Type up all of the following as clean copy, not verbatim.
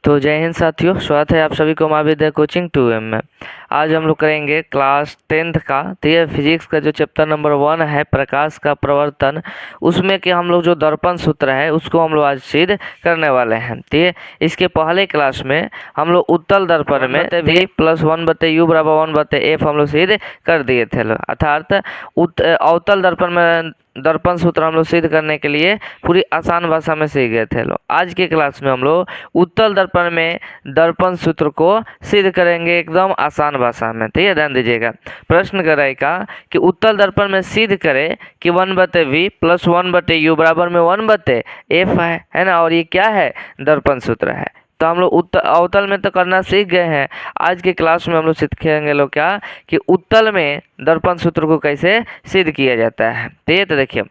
तो जय हिंद साथियों, स्वागत है आप सभी को महाविद्या कोचिंग 2M में। आज हम लोग करेंगे क्लास 10th का। तो ये फिजिक्स का जो चैप्टर नंबर 1 है, प्रकाश का प्रवर्तन, उसमें कि हम लोग जो दर्पण सूत्र है उसको हम लोग आज सिद्ध करने वाले हैं। तो ये इसके पहले क्लास में हम लोग उत्तल दर्पण में v प्लस 1/u बराबर 1/f हम लोग सिद्ध कर दिए थे। अर्थात अवतल दर्पण में दर्पण सूत्र हम लोग सिद्ध करने के लिए पूरी आसान भाषा में सीख गए थे। आज के क्लास में हम लोग उत्तल दर्पण में दर्पण सूत्र को सिद्ध करेंगे एकदम आसान भाषा में। तो ये ध्यान दीजिएगा, प्रश्न करेगा कि उत्तल दर्पण में सिद्ध करें कि 1/v प्लस 1/u बराबर में 1/f है ना। और ये क्या है? दर्पण सूत्र है। तो हम लोग अवतल में तो करना सीख गए हैं। आज के क्लास में हम लोग सीखेंगे लोग क्या कि उत्तल में दर्पण सूत्र को कैसे सिद्ध किया जाता है। तो देखिए,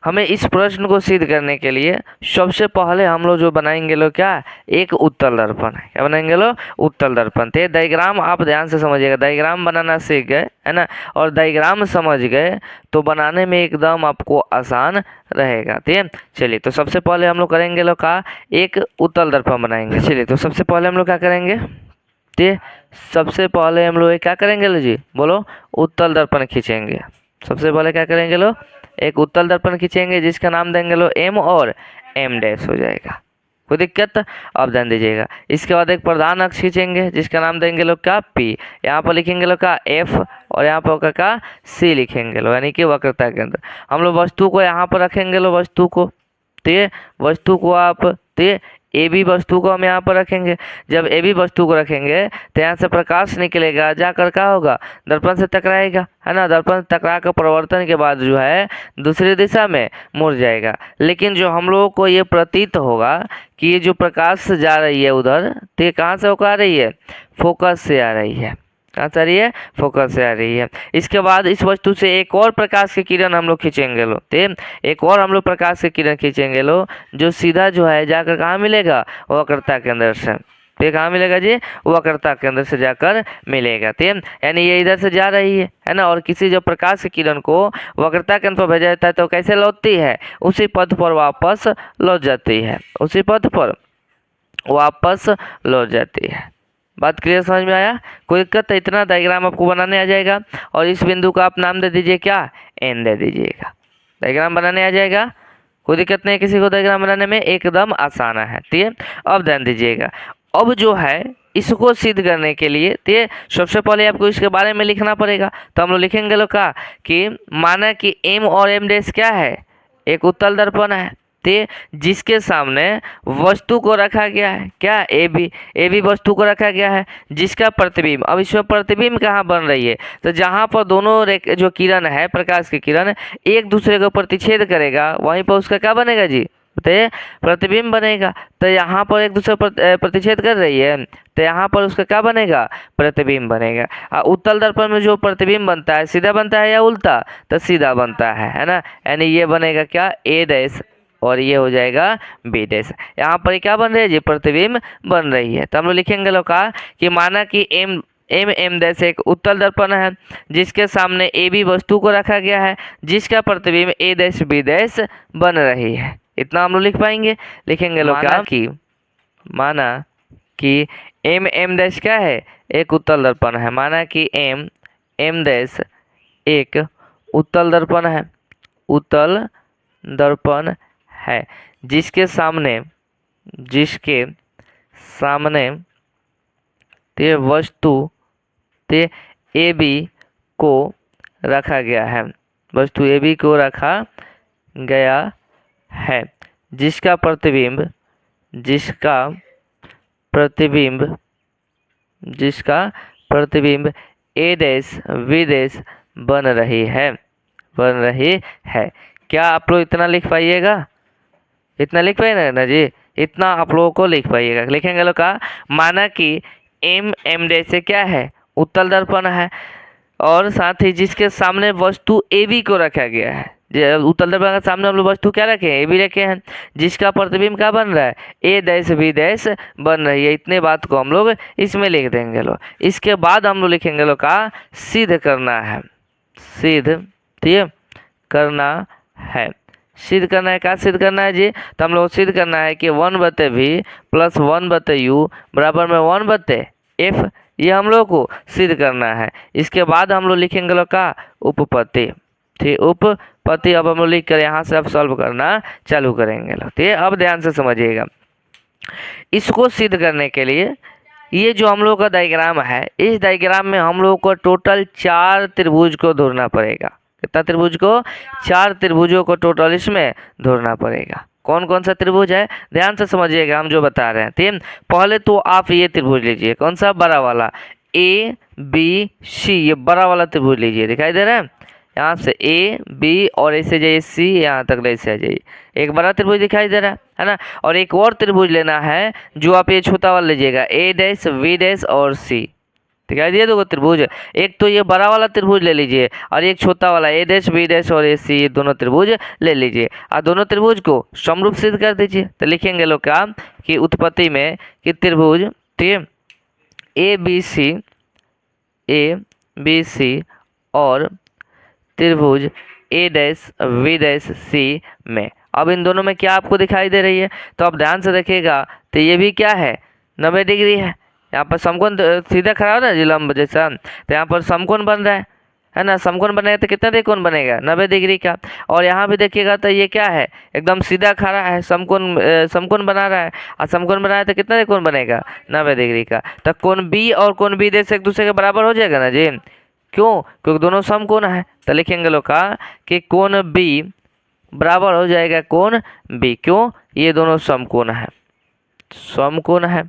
हमें इस प्रश्न को सिद्ध करने के लिए सबसे पहले हम लोग जो बनाएंगे लोग क्या, एक उत्तल दर्पण है। क्या बनाएंगे लोग? उत्तल दर्पण। तो डायग्राम आप ध्यान से समझिएगा, डायग्राम बनाना सीख गए है ना, और डायग्राम समझ गए तो बनाने में एकदम आपको आसान रहेगा। ठीक है, चलिए तो सबसे पहले हम लोग करेंगे लोग का एक उत्तल दर्पण बनाएंगे। चलिए तो सबसे पहले हम लोग क्या करेंगे? ठीक, सबसे पहले हम लोग क्या करेंगे लो जी, बोलो? उत्तल दर्पण खींचेंगे। सबसे पहले क्या करेंगे लो? एक उत्तल दर्पण खींचेंगे जिसका नाम देंगे लो m और m डैश हो जाएगा। कोई दिक्कत? अब ध्यान दीजिएगा, इसके बाद एक प्रधान अक्ष खींचेंगे जिसका नाम देंगे लोग क्या, p। यहाँ पर लिखेंगे लोग का f और यहाँ पर का c लिखेंगे लो, यानी कि वक्रता के अंदर हम लोग वस्तु को यहाँ पर रखेंगे लो, वस्तु को। तो ये वस्तु को आप, तो ये ए बी वस्तु को हम यहाँ पर रखेंगे। जब ए बी वस्तु को रखेंगे तो यहाँ से प्रकाश निकलेगा, जाकर क्या होगा, दर्पण से टकराएगा है ना। दर्पण से टकरा कर परिवर्तन के बाद जो है दूसरी दिशा में मुड़ जाएगा। लेकिन जो हम लोगों को ये प्रतीत होगा कि ये जो प्रकाश जा रही है उधर, तो ये कहाँ से होकर आ रही है? फोकस से आ रही है। कहाँ से आ रही है? फोकस से आ रही है। इसके बाद इस वस्तु से एक और प्रकाश की किरण हम लोग खींचेंगे लो। तो एक और हम लोग प्रकाश की किरण खींचेंगे लो, जो सीधा जो है जाकर कहाँ मिलेगा? वक्रता के अंदर से। तो कहाँ मिलेगा जी? वक्रता के अंदर से जाकर मिलेगा। तो यानी ये इधर से जा रही है ना, और किसी जो प्रकाश की किरण को वक्रता के अंदर भेजा जाता है तो कैसे लौटती है? उसी पथ पर वापस लौट जाती है, उसी पथ पर वापस लौट जाती है। बात क्लियर समझ में आया? कोई दिक्कत? इतना डायग्राम आपको बनाने आ जाएगा। और इस बिंदु का आप नाम दे दीजिए क्या, एन दे दीजिएगा। डायग्राम बनाने आ जाएगा, कोई दिक्कत नहीं किसी को, डायग्राम बनाने में एकदम आसान है। ठीक है, अब ध्यान दीजिएगा, अब जो है इसको सिद्ध करने के लिए तो सबसे पहले आपको इसके बारे में लिखना पड़ेगा। तो हम लोग लिखेंगे लोग का कि माना कि m और m डैश क्या है? एक उत्तल दर्पण है। ते जिसके सामने वस्तु को रखा गया है क्या, ए बी वस्तु को रखा गया है जिसका प्रतिबिंब, अब इसमें प्रतिबिंब कहाँ बन रही है? तो जहाँ पर दोनों जो किरण है, प्रकाश की किरण एक दूसरे को प्रतिच्छेद करेगा, वहीं पर उसका क्या बनेगा जी? तो प्रतिबिंब बनेगा। तो यहाँ पर एक दूसरे पर प्रतिच्छेद कर रही है, तो यहाँ पर उसका क्या बनेगा? प्रतिबिंब बनेगा। उत्तल दर्पण में जो प्रतिबिंब बनता है सीधा बनता है या उल्टा? तो सीधा बनता है ना। यानी ये बनेगा क्या, ए डैश, और ये हो जाएगा बी डैश। यहाँ पर क्या बन रही है जी? प्रतिबिंब बन रही है। तो हम लोग लिखेंगे लोग का कि माना कि m डैश एक उत्तल दर्पण है जिसके सामने ए बी वस्तु को रखा गया है जिसका प्रतिबिंब ए डैश बी डैश बन रही है। इतना हम लोग लिख पाएंगे। लिखेंगे लोग क्या कि माना कि m डैश क्या है? एक उत्तल दर्पण है। माना कि m डैश एक उत्तल दर्पण है, उत्तल दर्पण है जिसके सामने ते वस्तु ते ए बी को रखा गया है, वस्तु ए बी को रखा गया है जिसका प्रतिबिंब ए डैश बी डैश बन रही है। क्या आप लोग इतना लिख पाइएगा? इतना लिख पाइएगा ना जी? इतना आप लोगों को लिख पाइएगा। लिखेंगे लोग का माना कि m डैश से क्या है? उत्तल दर्पण है, और साथ ही जिसके सामने वस्तु ए बी को रखा गया है। उत्तल दर्पण के सामने हम लोग वस्तु क्या रखे हैं? ए बी रखे हैं, जिसका प्रतिबिंब क्या बन रहा है? ए डैश बी डैश बन रही है। इतने बात को हम लोग इसमें लिख देंगे लोग। इसके बाद हम लोग लिखेंगे लोग का सिद्ध करना है, सिद्ध करना है। सिद्ध करना है, क्या सिद्ध करना है जी? तो हम लोग सिद्ध करना है कि 1/v प्लस 1/u बराबर में 1/f, ये हम लोग को सिद्ध करना है। इसके बाद हम लोग लिखेंगे लोग का उपपत्ति, ठीक, उपपत्ति अब हम लोग लिख कर यहाँ से अब सॉल्व करना चालू करेंगे लोग, ठीक है। अब ध्यान से समझिएगा, इसको सिद्ध करने के लिए ये जो हम लोग का डायग्राम है, इस डायग्राम में हम लोग को टोटल 4 त्रिभुज को ढूंढना पड़ेगा। कितना त्रिभुज को? 4 त्रिभुजों को टोटल इसमें ढूंढना पड़ेगा। कौन कौन सा त्रिभुज है ध्यान से समझिएगा, हम जो बता रहे हैं, ठीक। पहले तो आप ये त्रिभुज लीजिए, कौन सा? बड़ा वाला ABC, ये बड़ा वाला त्रिभुज लीजिए, दिखाई दे रहा है? यहाँ से A B और ऐसे जाइए C, यहाँ तक ऐसे आ जाइए, एक बड़ा त्रिभुज दिखाई दे रहा है ना। और एक और त्रिभुज लेना है, जो आप ये छोटा वाला लीजिएगा, A' B' और C, दिखाई दिए दो त्रिभुज। एक तो ये बड़ा वाला त्रिभुज ले लीजिए और एक छोटा वाला A' और AC, ये दोनों त्रिभुज ले लीजिए और दोनों त्रिभुज को समरूप सिद्ध कर दीजिए। तो लिखेंगे लोग क्या कि उत्पत्ति में कि त्रिभुज, ठीक, ABC और त्रिभुज A', B', C में, अब इन दोनों में क्या आपको दिखाई दे रही है? तो आप ध्यान से देखिएगा, तो ये भी क्या है? 90 डिग्री है। यहाँ पर समकोण सीधा खड़ा हो ना जी, लंब जैसा, तो यहाँ पर समकोण बन रहा है ना। समकोण बनेगा तो कितना त्रिकोण बनेगा? 90 डिग्री का। और यहाँ भी देखिएगा तो ये क्या है? एकदम सीधा खड़ा है, समकोण बना रहा है, और समकोण बना है तो कितना त्रिकोण बनेगा? 90 डिग्री का। तो कोण बी और कोण बी से एक दूसरे के बराबर हो जाएगा ना जी, क्यों? क्योंकि दोनों समकोण है। तो लिखेंगे लोग का कि कोण बी बराबर हो जाएगा कोण बी, क्यों? ये दोनों समकोण है, समकोण है।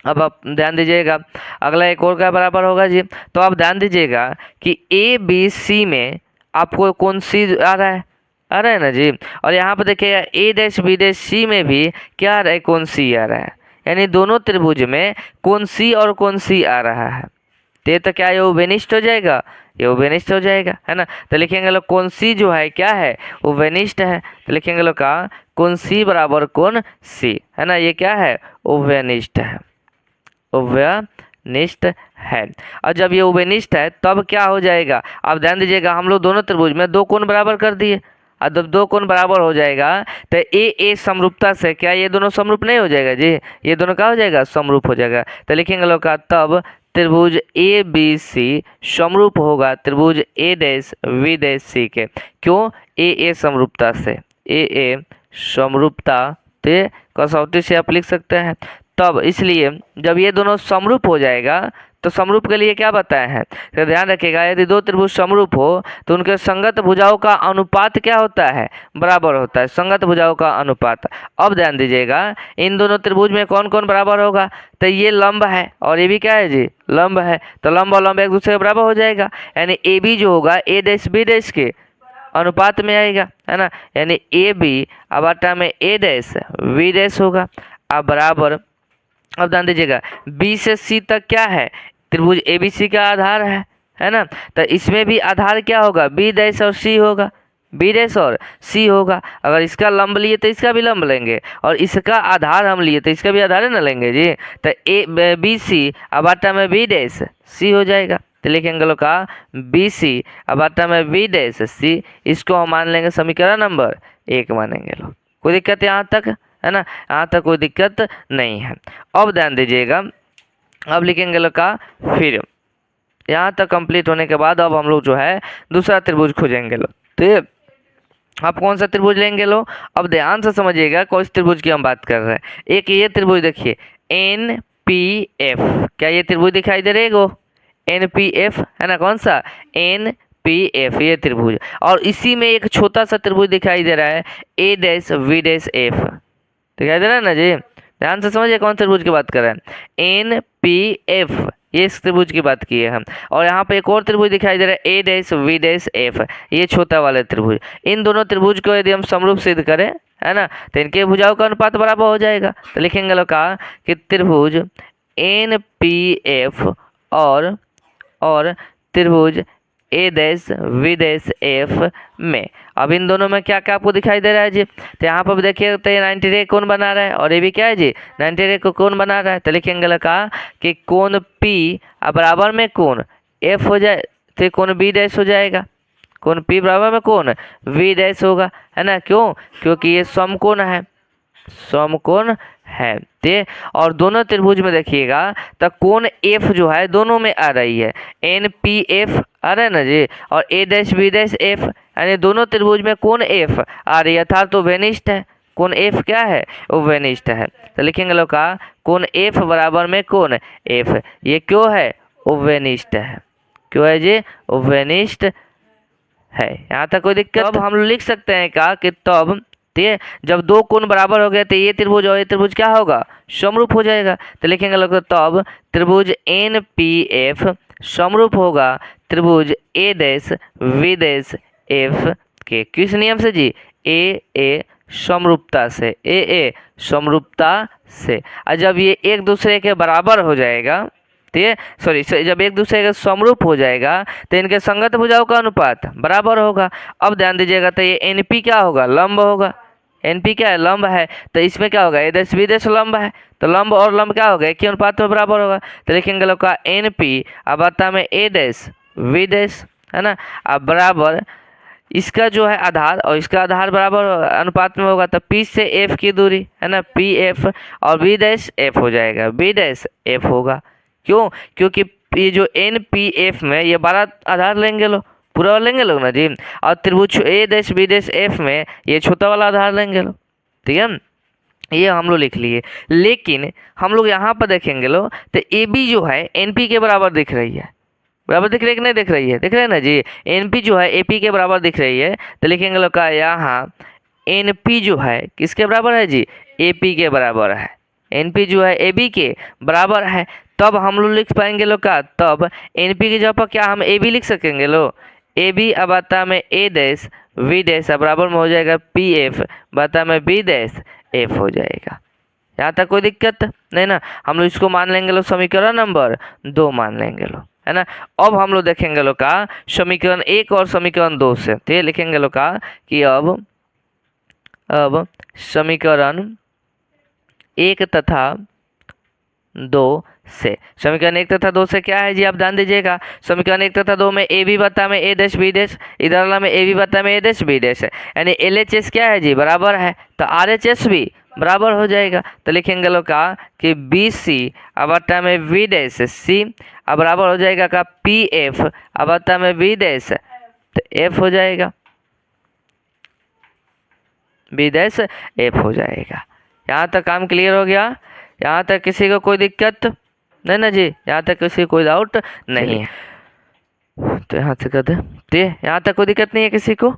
अब आप ध्यान दीजिएगा, अगला एक और का बराबर होगा जी। तो आप ध्यान दीजिएगा कि ABC में आपको कौन सी आ रहा है? आ रहा है ना जी। और यहाँ पर देखिएगा A', B', C में भी क्या आ रहा है? कौन सी आ रहा है, यानी दोनों त्रिभुज में कौन सी और कौन सी आ रहा है। तो क्या ये उभयनिष्ठ हो जाएगा? ये उभयनिष्ठ हो जाएगा, है ना। तो लिखेंगे लोग कौन सी जो है क्या है? उभयनिष्ठ है। तो लिखेंगे लोग का कौन सी बराबर कौन सी, है ना, ये क्या है? उभयनिष्ठ है, उभयनिष्ठ है। और जब ये उभयनिष्ठ है तब क्या हो जाएगा? आप ध्यान दीजिएगा, हम लोग दोनों त्रिभुज में 2 कोण बराबर कर दिए, और जब 2 कोण बराबर हो जाएगा तो ए समरूपता से क्या ये दोनों समरूप नहीं हो जाएगा जी? ये दोनों क्या हो जाएगा? समरूप हो जाएगा। तो लिखेंगे लोग का तब त्रिभुज ABC समरूप होगा त्रिभुज A', B', C के। क्यों? ए समरूपता से, ए समरूपता ते कसौटी से आप लिख सकते हैं। तब इसलिए जब ये दोनों समरूप हो जाएगा, तो समरूप के लिए क्या बताया है? तो ध्यान रखिएगा, यदि 2 त्रिभुज समरूप हो तो उनके संगत भुजाओं का अनुपात क्या होता है? बराबर होता है, संगत भुजाओं का अनुपात। अब ध्यान दीजिएगा, इन दोनों त्रिभुज में कौन कौन बराबर होगा? तो ये लंब है और ये भी क्या है जी? लंब है। तो लंब और लंब एक दूसरे के बराबर हो जाएगा, यानी AB जो होगा A', के अनुपात में आएगा, है ना। यानी AB बटा में A', B' होगा। अब बराबर, अब ध्यान दीजिएगा, B से C तक क्या है? त्रिभुज ABC का आधार है ना। तो इसमें भी आधार क्या होगा? B' और C होगा, B' और C होगा। अगर इसका लंब लिए तो इसका भी लंब लेंगे, और इसका आधार हम लिए तो इसका भी आधार ना लेंगे जी। तो BC बटा में B', C हो जाएगा। तो लिखेंगे लोग का BC बटा में B', इसको हम मान लेंगे समीकरण नंबर 1 मानेंगे लोग। कोई दिक्कत है यहाँ तक, है ना? यहाँ तक कोई दिक्कत नहीं है। अब ध्यान दीजिएगा, अब लिखेंगे लोग का फिर यहाँ तक कंप्लीट होने के बाद अब हम लोग जो है दूसरा त्रिभुज खोजेंगे लोग। तो आप कौन सा त्रिभुज लेंगे लोग? अब ध्यान से समझिएगा कौन से त्रिभुज की हम बात कर रहे हैं। एक ये त्रिभुज देखिए NPF, क्या ये त्रिभुज दिखाई दे रहे गो? NPF है ना, कौन सा? NPF ये त्रिभुज। और इसी में एक छोटा सा त्रिभुज दिखाई दे रहा है A', B', दिखाई दे रहा है ना जी। ध्यान से समझिए कौन त्रिभुज की बात कर रहे हैं। NPF, ये इस त्रिभुज की बात की है हम। और यहाँ पे एक और त्रिभुज दिखाई दे रहा है A', B', ये छोटा वाला त्रिभुज। इन दोनों त्रिभुज को यदि हम समरूप सिद्ध करें, है ना, तो इनके भुजाओं का अनुपात बराबर हो जाएगा। तो लिखेंगे लोग का कि त्रिभुज NPF और त्रिभुज A', में, अब इन दोनों में क्या क्या आपको दिखाई दे रहा है जी? तो यहाँ पर देखिए, तो ये 90 डिग्री कोण बना रहा है और ये भी क्या है जी? 90 डिग्री को कोण बना रहा है। तो लिखेंगे लगा कि कोण P बराबर में कोण F हो जाए, तो कोण B' हो जाएगा, कोण P बराबर में कौन V डैश होगा, है ना। क्यों? क्योंकि ये समकोण है, समकोण है। ते और दोनों त्रिभुज में देखिएगा तो कोण F जो है दोनों में आ रही है, NPF आ रहा है ना जी, और A dash B dash F, यानी दोनों त्रिभुज में कोण F आ रही है, अर्थात तो वेनिस्ट है। कोण F क्या है? वो वेनिस्ट है। तो लिखेंगे लोग का कोण F बराबर में कोण F, ये क्यों है? वो वेनिस्ट है। क्यों है जी? वो वेनिस्ट है। यहाँ तक कोई दिक्कत? अब हम लोग लिख सकते हैं का कि तब ठीक, जब दो कोण बराबर हो गए तो ये त्रिभुज और ये त्रिभुज क्या होगा? समरूप हो जाएगा। तो लिखेंगे लोग तब त्रिभुज NPF समरूप होगा त्रिभुज A dash V dash F के। किस नियम से जी? A समरूपता से, A समरूपता से। और जब ये एक दूसरे के बराबर हो जाएगा, ठीक है, सॉरी, जब एक दूसरे के समरूप हो जाएगा तो इनके संगत भुजाओं का अनुपात बराबर होगा। अब ध्यान दीजिएगा तो ये NP क्या होगा? लंब होगा। NP क्या है? लंब है। तो इसमें क्या होगा? A डैश B डैश लंब है, तो लंब और लंब क्या होगा? एक ही अनुपात में बराबर होगा। तो लिखेंगे लोग का NP अब आता में A डैश V डैश, है ना, अब बराबर इसका जो है आधार और इसका आधार बराबर अनुपात में होगा, तो P से F की दूरी, है ना, PF, और B डैश F हो जाएगा, B डैश F होगा। क्यों? क्योंकि ये जो NPF में ये 12 आधार लेंगे लोग, पूरा लेंगे लोग ना जी, और त्रिभुज A dash B dash F में ये छोटा वाला आधार लेंगे लोग, ठीक है। ये हम लोग लिख लिए। लेकिन हम लोग यहाँ पर देखेंगे लोग तो AB जो है NP के बराबर दिख रही है, बराबर दिख रही है कि नहीं दिख रही है? दिख रहे है ना जी। NP जो है AP के बराबर दिख रही है, तो लिखेंगे लोग का यहाँ NP जो है किसके बराबर है जी? AP के बराबर है। NP जो है AB के बराबर है। तब हम लोग लिख पाएंगे लोग का, तब NP की जगह पर क्या हम AB लिख सकेंगे लोग? AB अब आता में A डैश V डैश बराबर में हो जाएगा PF, बता में B डैश F हो जाएगा। यहाँ तक कोई दिक्कत नहीं ना। हम लोग इसको मान लेंगे लोग समीकरण नंबर 2 मान लेंगे लोग, है ना। अब हम लोग देखेंगे लोग का समीकरण 1 और समीकरण 2 से, तो ये लिखेंगे लोग का कि अब समीकरण 1 तथा 2 से, समीकरण 1 तथा 2 से क्या है जी? आप ध्यान दीजिएगा, समीकरण 1 तथा 2 में AB बता में A डैश B डैश, इधर वाला में AB बता में A डैश B डैश है, यानी LHS क्या है जी? बराबर है, तो RHS भी बराबर हो जाएगा। तो लिखेंगे लोग का कि BC अब बता में V डैश C अब बराबर हो जाएगा का PF अब बता में B डैश, तो F हो जाएगा, B डैश F हो जाएगा। यहाँ तक काम क्लियर हो गया? यहाँ तक किसी को कोई दिक्कत नहीं ना जी? यहाँ तक किसी को कोई डाउट नहीं है? तो यहाँ से कर दे, तो यहाँ तक कोई दिक्कत नहीं है किसी को?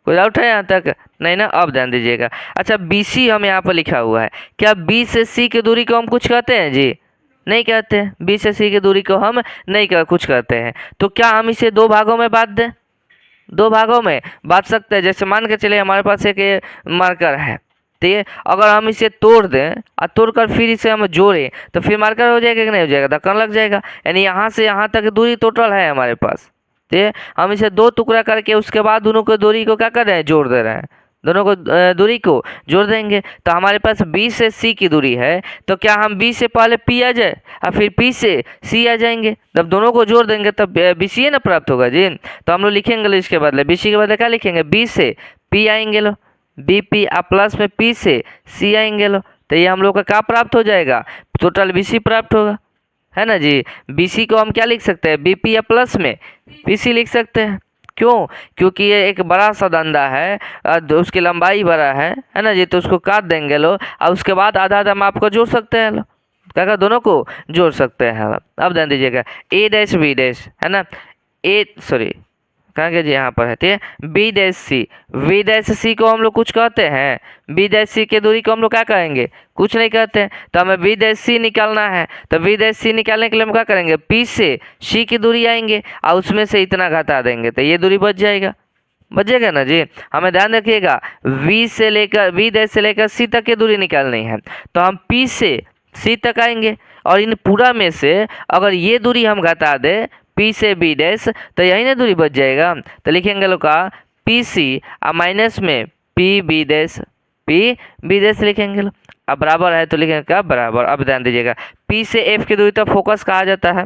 कोई डाउट है यहाँ तक? नहीं ना। अब ध्यान दीजिएगा, अच्छा BC हम यहाँ पर लिखा हुआ है, क्या B से C की दूरी को हम कुछ कहते हैं जी? नहीं कहते हैं। B से C की दूरी को हम नहीं कुछ कहते हैं। तो क्या हम इसे 2 भागों में बांट दें? 2 भागों में बांट सकते हैं। जैसे मान के चले हमारे पास एक मार्कर है, ठीक है, अगर हम इसे तोड़ दें और तोड़कर फिर इसे हम जोड़ें तो फिर मार्कर हो जाएगा कि नहीं हो जाएगा? धक्का लग जाएगा। यानी यहाँ से यहाँ तक दूरी टोटल है हमारे पास, ठीक है। हम इसे 2 टुकड़ा करके उसके बाद दोनों को दूरी को क्या कर रहे हैं? जोड़ दे रहे हैं, दोनों को दूरी को जोड़ देंगे। तो हमारे पास B से C की दूरी है, तो क्या हम B से पहले P आ जाए और फिर P से C आ जाएंगे? जब दोनों को जोड़ देंगे तब BC ना प्राप्त होगा जी। तो हम लोग लिखेंगे लो इसके बदले, BC के बदले क्या लिखेंगे? B से P आएंगे लो, BP और प्लस में P से C आएंगे लो, तो ये हम लोग का क्या प्राप्त हो जाएगा? टोटल BC प्राप्त होगा, है ना जी। BC को हम क्या लिख सकते हैं? BP या प्लस में PC लिख सकते हैं। क्यों? क्योंकि ये एक बड़ा सा डंडा है, उसकी लंबाई बड़ा है ना जी, तो उसको काट देंगे लो और उसके बाद आधा आधा हम आपको जोड़ सकते हैं लो, क्या दोनों को जोड़ सकते हैं। अब ध्यान दीजिएगा A डैश B डैश, है ना, कहाँ के जी? यहाँ पर है, ठीक है। B dash C, V dash C को हम लोग कुछ कहते हैं? B डैश C की दूरी को हम लोग क्या कहेंगे? कुछ नहीं कहते हैं। तो हमें B डैश C निकालना है, तो B डैश C निकालने के लिए हम क्या करेंगे? P से C की दूरी आएंगे और उसमें से इतना घटा देंगे, तो ये दूरी बच जाएगा, बचेगा ना जी। हमें ध्यान रखिएगा V डैश से लेकर C तक की दूरी निकालनी है, तो हम P से C तक आएंगे और इन पूरा में से अगर ये दूरी हम घटा दे P से B डैश, तो यही ना दूरी बच जाएगा। तो लिखेंगे लोग का PC और माइनस में PB डैश लिखेंगे लोग। अब बराबर है तो लिखेंगे क्या? बराबर। अब ध्यान दीजिएगा P से F की दूरी तो फोकस कहा जाता है,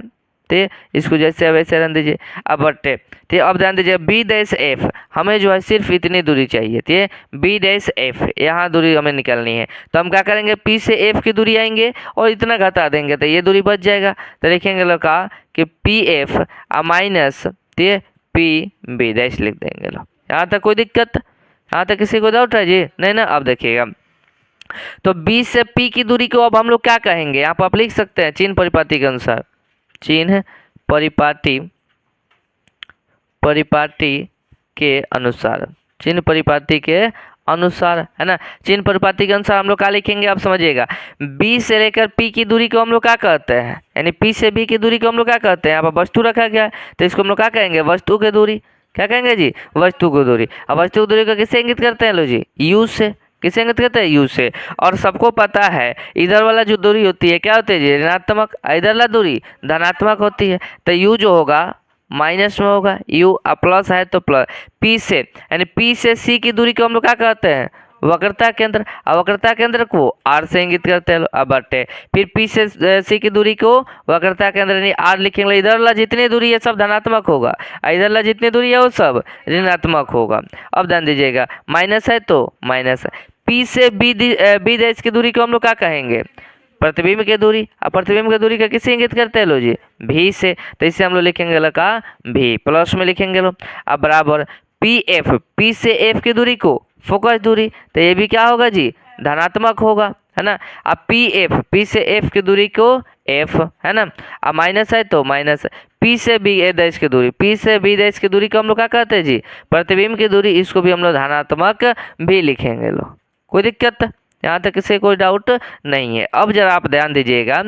ठीक, इसको जैसे वैसे रहने दीजिए। अब बटे ठीक, अब ध्यान दीजिए बी डैश एफ, हमें जो है सिर्फ इतनी दूरी चाहिए, ठीक, बी डैश एफ यहाँ दूरी हमें निकालनी है। तो हम क्या करेंगे, पी से एफ की दूरी आएंगे और इतना घटा देंगे तो ये दूरी बच जाएगा। तो लिखेंगे लोग का कि पी एफ माइनस ठीक पी बी डैश लिख देंगे लोग। यहाँ तक कोई दिक्कत, यहाँ तक किसी को डाउट है जी? नहीं ना। अब देखिएगा तो बी से पी की दूरी को अब हम लोग क्या कहेंगे, यहाँ पर आप लिख सकते हैं चिन्ह परिपाटी के अनुसार, चिन्ह परिपाटी के अनुसार, चिन्ह परिपाटी के अनुसार, है ना। चिन्ह परिपाटी के अनुसार हम लोग क्या लिखेंगे आप समझिएगा, बी से लेकर पी की दूरी को हम लोग क्या कहते हैं, यानी पी से बी की दूरी को हम लोग क्या कहते हैं, यहाँ पर वस्तु रखा गया है तो इसको हम लोग क्या कहेंगे, वस्तु की दूरी। क्या कहेंगे जी, वस्तु की दूरी। अब वस्तु की दूरी को किससे इंगित करते हैं लो जी, यू से। किसे इंगित करते हैं, यू से। और सबको पता है इधर वाला जो दूरी होती है क्या होती है जी, ऋणात्मक, इधर वाला दूरी धनात्मक होती है। तो यू जो होगा माइनस में होगा, यू प्लस है तो प्लस। पी से यानी पी से सी की दूरी को हम लोग क्या कहते हैं, वक्रता केंद्र। और वक्रता केंद्र को आर से इंगित करते हैं। अब बटे फिर पी से सी की दूरी को वक्रता केंद्र यानी आर लिखेंगे। इधर वाला जितनी दूरी है सब धनात्मक होगा, इधर वाला जितनी दूरी है वो सब ऋणात्मक होगा। अब ध्यान दीजिएगा माइनस है तो माइनस। पी से बी डैश की दूरी को हम लोग क्या कहेंगे, प्रतिबिंब की दूरी। अब प्रतिबिंब की दूरी का किसे इंगित करते हैं लो जी, भी से। तो इसे हम लोग लिखेंगे लगा भी, प्लस में लिखेंगे लो। अब बराबर पी एफ, पी से एफ की दूरी को फोकस दूरी, तो ये भी क्या होगा जी, धनात्मक होगा, है ना। अब पी एफ, पी से एफ की दूरी को एफ, है ना। अब माइनस है तो माइनस। पी से बी डैश की दूरी, पी से बी डैश की दूरी को हम लोग क्या कहते हैं जी, प्रतिबिंब की दूरी। इसको भी हम लोग धनात्मक भी लिखेंगे लो। कोई दिक्कत, यहाँ तक किसी कोई डाउट नहीं है। अब जरा आप ध्यान दीजिएगा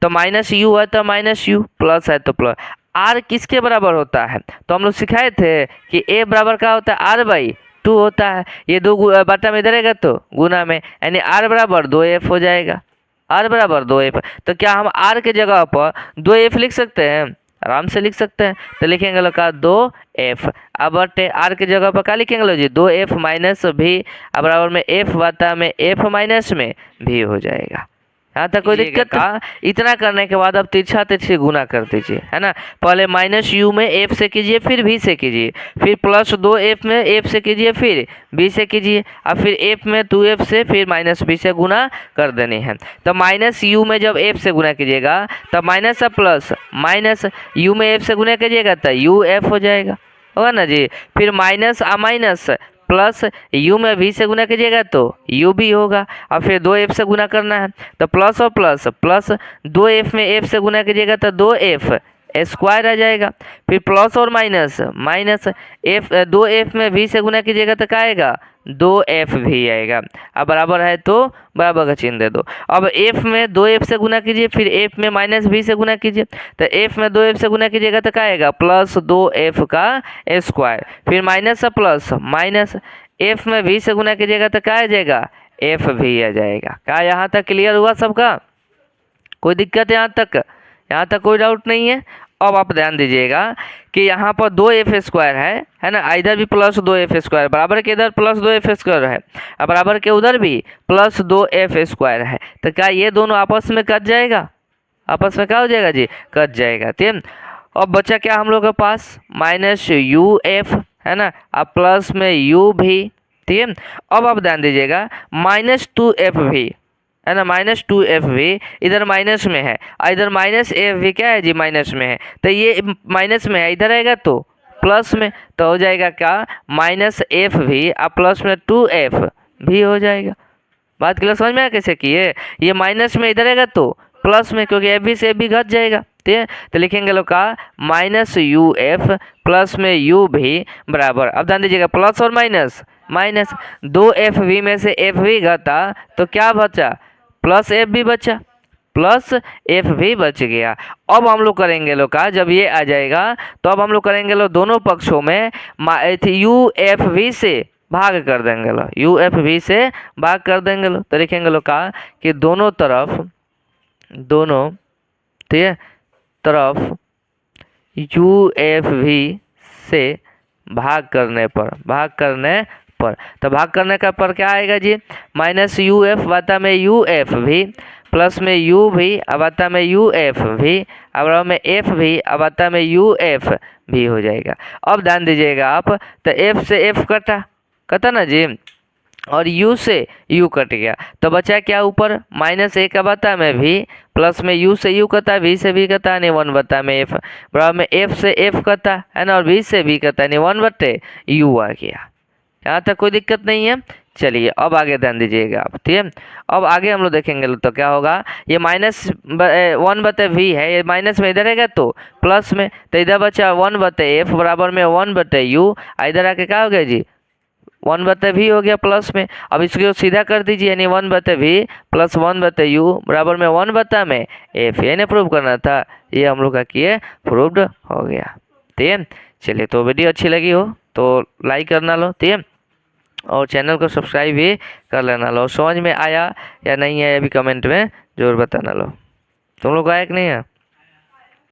तो माइनस यू है तो माइनस यू, प्लस है तो प्लस। आर किसके बराबर होता है, तो हम लोग सिखाए थे कि ए बराबर क्या होता है, आर बाई टू होता है। ये दो बटा में इधर रहेगा तो गुना में, यानी आर बराबर 2f हो जाएगा। आर बराबर 2f, तो क्या हम आर के जगह पर 2f लिख सकते हैं, आराम से लिख सकते हैं। तो लिखेंगे लोग का 2f। अब बटे आर के जगह पर क्या लिखेंगे लो जी, 2f माइनस भी, अब बराबर में f बटा में f माइनस में भी हो जाएगा। यहाँ तक कोई दिक्कत का। इतना करने के बाद अब तिरछा तिरछी गुना कर दीजिए, है ना। पहले माइनस यू में एफ से कीजिए, फिर भी से कीजिए, फिर प्लस 2f में एफ से कीजिए, फिर बी से कीजिए, अब फिर एफ में 2f से, फिर माइनस बी से गुना कर देनी है। तो माइनस यू में जब एफ से गुना कीजिएगा तब माइनस प्लस, माइनस यू में एफ से गुना कीजिएगा तो यू एफ हो जाएगा, होगा ना जी। फिर माइनस माइनस प्लस यू में भी से गुना कीजिएगा तो यू भी होगा। और फिर 2f से गुना करना है तो प्लस और प्लस, प्लस 2f में f से गुना कीजिएगा तो 2f स्क्वायर आ जाएगा। फिर प्लस और माइनस, माइनस f 2f में v से गुना कीजिएगा तो क्या आएगा, 2f भी आएगा। अब बराबर है तो बराबर का चिन्ह दे दो। अब f में 2f से गुना कीजिए, फिर f में माइनस v से गुना कीजिए, तो f में 2f से गुना कीजिएगा तो क्या आएगा, प्लस 2f का स्क्वायर। फिर माइनस प्लस माइनस, f में v से गुना कीजिएगा तो क्या आ जाएगा, f भी आ जाएगा। क्या यहाँ तक क्लियर हुआ सबका, कोई दिक्कत है यहाँ तक, यहाँ तक कोई डाउट नहीं है। अब आप ध्यान दीजिएगा कि यहाँ पर 2f स्क्वायर है ना, इधर भी प्लस 2f स्क्वायर, बराबर के इधर प्लस 2f स्क्वायर है, और बराबर के उधर भी प्लस 2f स्क्वायर है। तो क्या ये दोनों आपस में कट जाएगा, आपस में क्या हो जाएगा जी, कट जाएगा। ठीक, अब बचा क्या हम लोग के पास, माइनस यू एफ, है ना, अब प्लस में यू भी। ठीक है, अब आप ध्यान दीजिएगा माइनस 2f भी, है ना, माइनस 2f भी इधर माइनस में है, इधर माइनस एफ भी क्या है जी, माइनस में है। तो ये माइनस में है, इधर आएगा तो प्लस में, तो हो जाएगा क्या, माइनस एफ भी और प्लस में 2f भी हो जाएगा। बात क्लियर समझ में आया कैसे किए, ये माइनस में इधर आएगा तो प्लस में, क्योंकि एफ भी से एफ भी घट जाएगा। ठीक है, तो लिखेंगे लोग का माइनस यू एफ प्लस में यू भी बराबर, अब ध्यान दीजिएगा प्लस और माइनस, माइनस 2f भी में से f भी घटा तो क्या बचा, प्लस एफ भी बचा, प्लस एफ भी बच गया। अब हम लोग करेंगे लोग का, जब ये आ जाएगा तो अब हम लोग करेंगे लोग दोनों पक्षों में यू एफ भी से भाग कर देंगे लो, यू एफ भी से भाग कर देंगे लो। तो लिखेंगे लोग का कि दोनों तरफ, दोनों ठीक है तरफ यू एफ भी से भाग करने पर, भाग करने पर, तो भाग करने का पर क्या आएगा जी, माइनस यू एफ बटा में यू एफ भी प्लस में यू भी, अब आता में यू एफ भी, अब में एफ भी, अब आता में यू एफ भी हो जाएगा। अब ध्यान दीजिएगा आप, तो एफ से एफ कटा कटा ना जी, और u से u कट गया, तो बचा क्या ऊपर -1 का बता में v, प्लस में u से u कटा, v से v कटा यानी 1 बता में f, बराबर में f से f कटा है ना, और v से v कटा यानी 1 बटे u आ गया। यहाँ तक कोई दिक्कत नहीं है। चलिए अब आगे ध्यान दीजिएगा आप, ठीक है। अब आगे हम लोग देखेंगे तो क्या होगा, ये -1 बटे v है, ये माइनस में इधर रहेगा तो प्लस में, तो इधर बचा 1 बटे f बराबर में 1 बटे u, इधर आके क्या हो गया जी 1 बटे वी हो गया प्लस में। अब इसको सीधा कर दीजिए यानी 1 बटे वी प्लस 1 बटे यू बराबर में 1 बटा में एफ, ये प्रूव करना था, ये हम लोग का किए प्रूव्ड हो गया, ठीक है। चलिए तो वीडियो अच्छी लगी हो तो लाइक करना लो, ठीक है, और चैनल को सब्सक्राइब भी कर लेना लो। समझ में आया या नहीं आया अभी कमेंट में जरूर बताना लो। तुम लोग आया कि नहीं है।